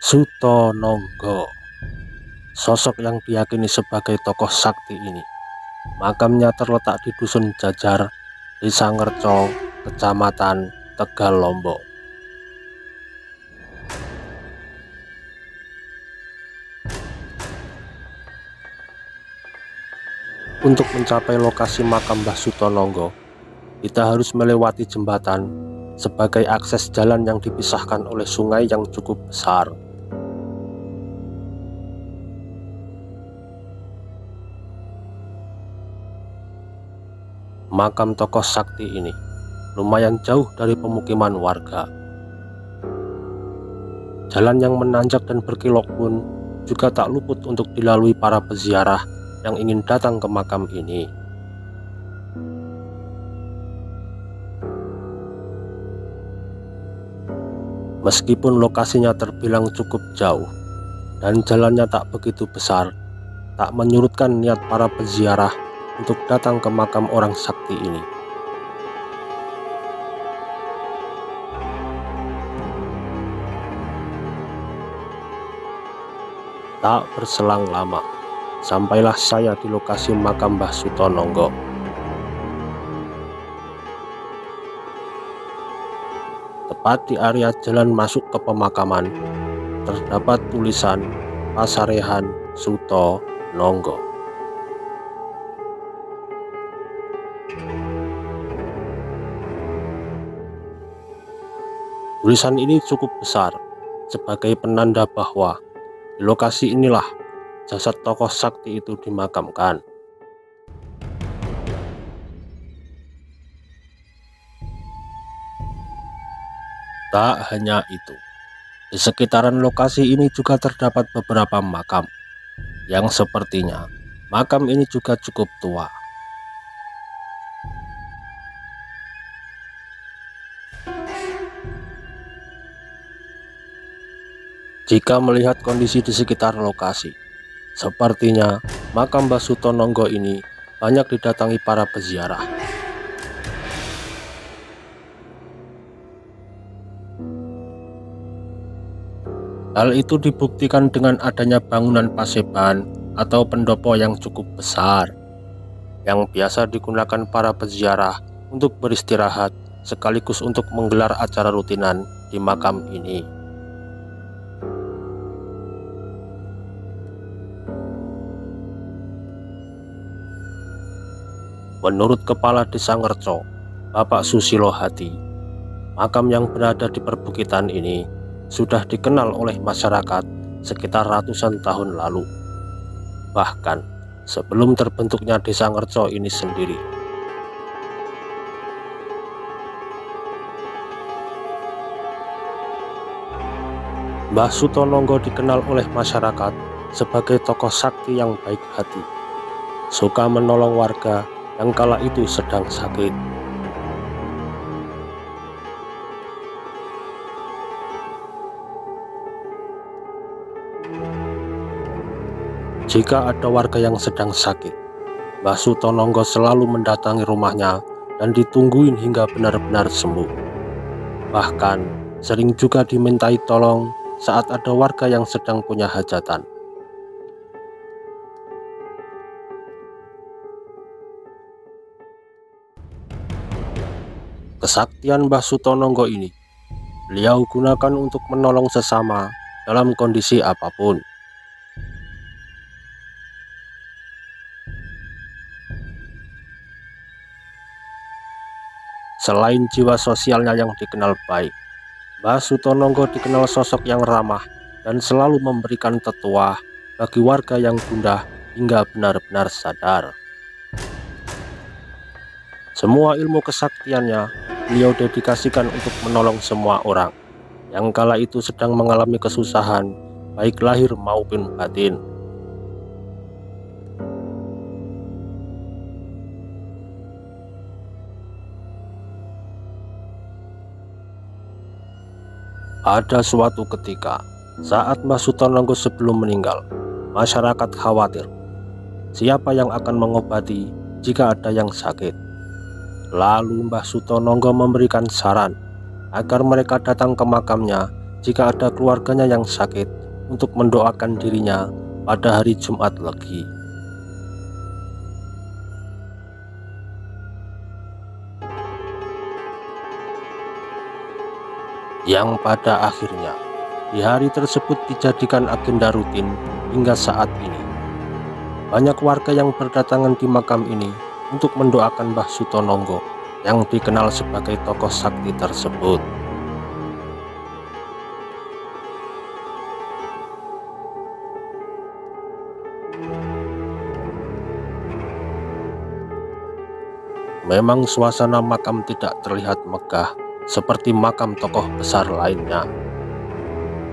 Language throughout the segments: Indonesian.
Sutononggo, sosok yang diyakini sebagai tokoh sakti ini, makamnya terletak di Dusun Jajar, Desa Ngerco, Kecamatan Tegal, Lombok. Untuk mencapai lokasi makam Mbah Sutononggo, kita harus melewati jembatan sebagai akses jalan yang dipisahkan oleh sungai yang cukup besar. Makam tokoh sakti ini lumayan jauh dari pemukiman warga. Jalan yang menanjak dan berkelok pun juga tak luput untuk dilalui para peziarah yang ingin datang ke makam ini. Meskipun lokasinya terbilang cukup jauh dan jalannya tak begitu besar, tak menyurutkan niat para peziarah untuk datang ke makam orang sakti ini. Tak berselang lama, sampailah saya di lokasi makam Mbah Sutononggo. Tepat di area jalan masuk ke pemakaman, terdapat tulisan Pasarehan Sutononggo. Tulisan ini cukup besar sebagai penanda bahwa di lokasi inilah jasad tokoh sakti itu dimakamkan. Tak hanya itu, di sekitaran lokasi ini juga terdapat beberapa makam yang sepertinya makam ini juga cukup tua. Jika melihat kondisi di sekitar lokasi, sepertinya makam Mbah Sutononggo ini banyak didatangi para peziarah. Hal itu dibuktikan dengan adanya bangunan paseban atau pendopo yang cukup besar, yang biasa digunakan para peziarah untuk beristirahat sekaligus untuk menggelar acara rutinan di makam ini. Menurut Kepala Desa Ngerco, Bapak Susilo Hadi, makam yang berada di perbukitan ini sudah dikenal oleh masyarakat sekitar ratusan tahun lalu, bahkan sebelum terbentuknya Desa Ngerco ini sendiri. Mbah Sutononggo dikenal oleh masyarakat sebagai tokoh sakti yang baik hati, suka menolong warga yang kala itu sedang sakit. Jika ada warga yang sedang sakit, Mbah Sutononggo selalu mendatangi rumahnya dan ditungguin hingga benar-benar sembuh. Bahkan sering juga dimintai tolong saat ada warga yang sedang punya hajatan. Kesaktian Mbah Sutononggo ini beliau gunakan untuk menolong sesama dalam kondisi apapun. Selain jiwa sosialnya yang dikenal baik, Mbah Sutononggo dikenal sosok yang ramah dan selalu memberikan tetuah bagi warga yang gundah hingga benar-benar sadar. Semua ilmu kesaktiannya beliau dedikasikan untuk menolong semua orang yang kala itu sedang mengalami kesusahan, baik lahir maupun batin. Ada suatu ketika, saat Mbah Sutononggo sebelum meninggal, masyarakat khawatir siapa yang akan mengobati jika ada yang sakit. Lalu Mbah Sutononggo memberikan saran agar mereka datang ke makamnya jika ada keluarganya yang sakit untuk mendoakan dirinya pada hari Jumat Legi. Yang pada akhirnya di hari tersebut dijadikan agenda rutin hingga saat ini. Banyak warga yang berdatangan di makam ini untuk mendoakan Mbah Sutononggo yang dikenal sebagai tokoh sakti tersebut. Memang suasana makam tidak terlihat megah seperti makam tokoh besar lainnya.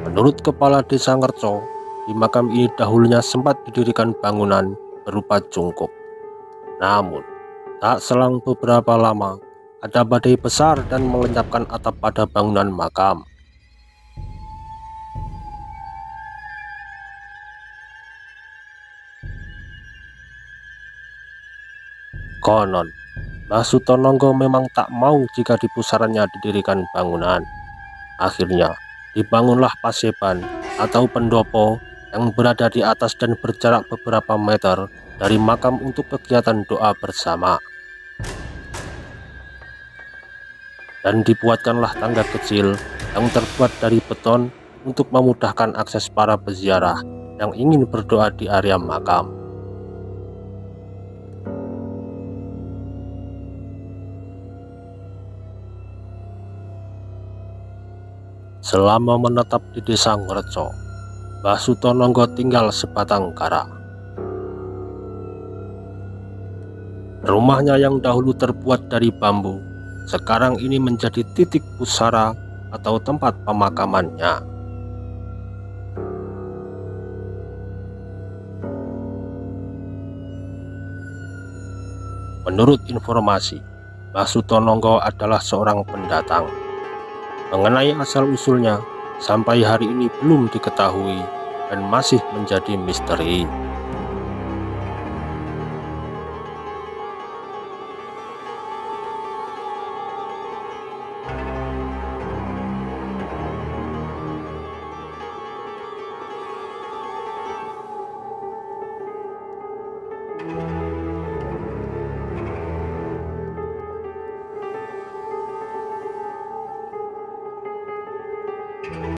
Menurut Kepala Desa Ngerco, di makam ini dahulunya sempat didirikan bangunan berupa cungkup. Namun, tak selang beberapa lama, ada badai besar dan melenyapkan atap pada bangunan makam. Konon, Mbah Sutononggo memang tak mau jika di pusarannya didirikan bangunan. Akhirnya, dibangunlah paseban atau pendopo yang berada di atas dan berjarak beberapa meter dari makam untuk kegiatan doa bersama. Dan dibuatkanlah tangga kecil yang terbuat dari beton untuk memudahkan akses para peziarah yang ingin berdoa di area makam. Selama menetap di Desa Ngerco, Mbah Sutononggo tinggal sebatang kara. Rumahnya yang dahulu terbuat dari bambu, sekarang ini menjadi titik pusara atau tempat pemakamannya. Menurut informasi, Mbah Sutononggo adalah seorang pendatang. Mengenai asal-usulnya, sampai hari ini belum diketahui dan masih menjadi misteri.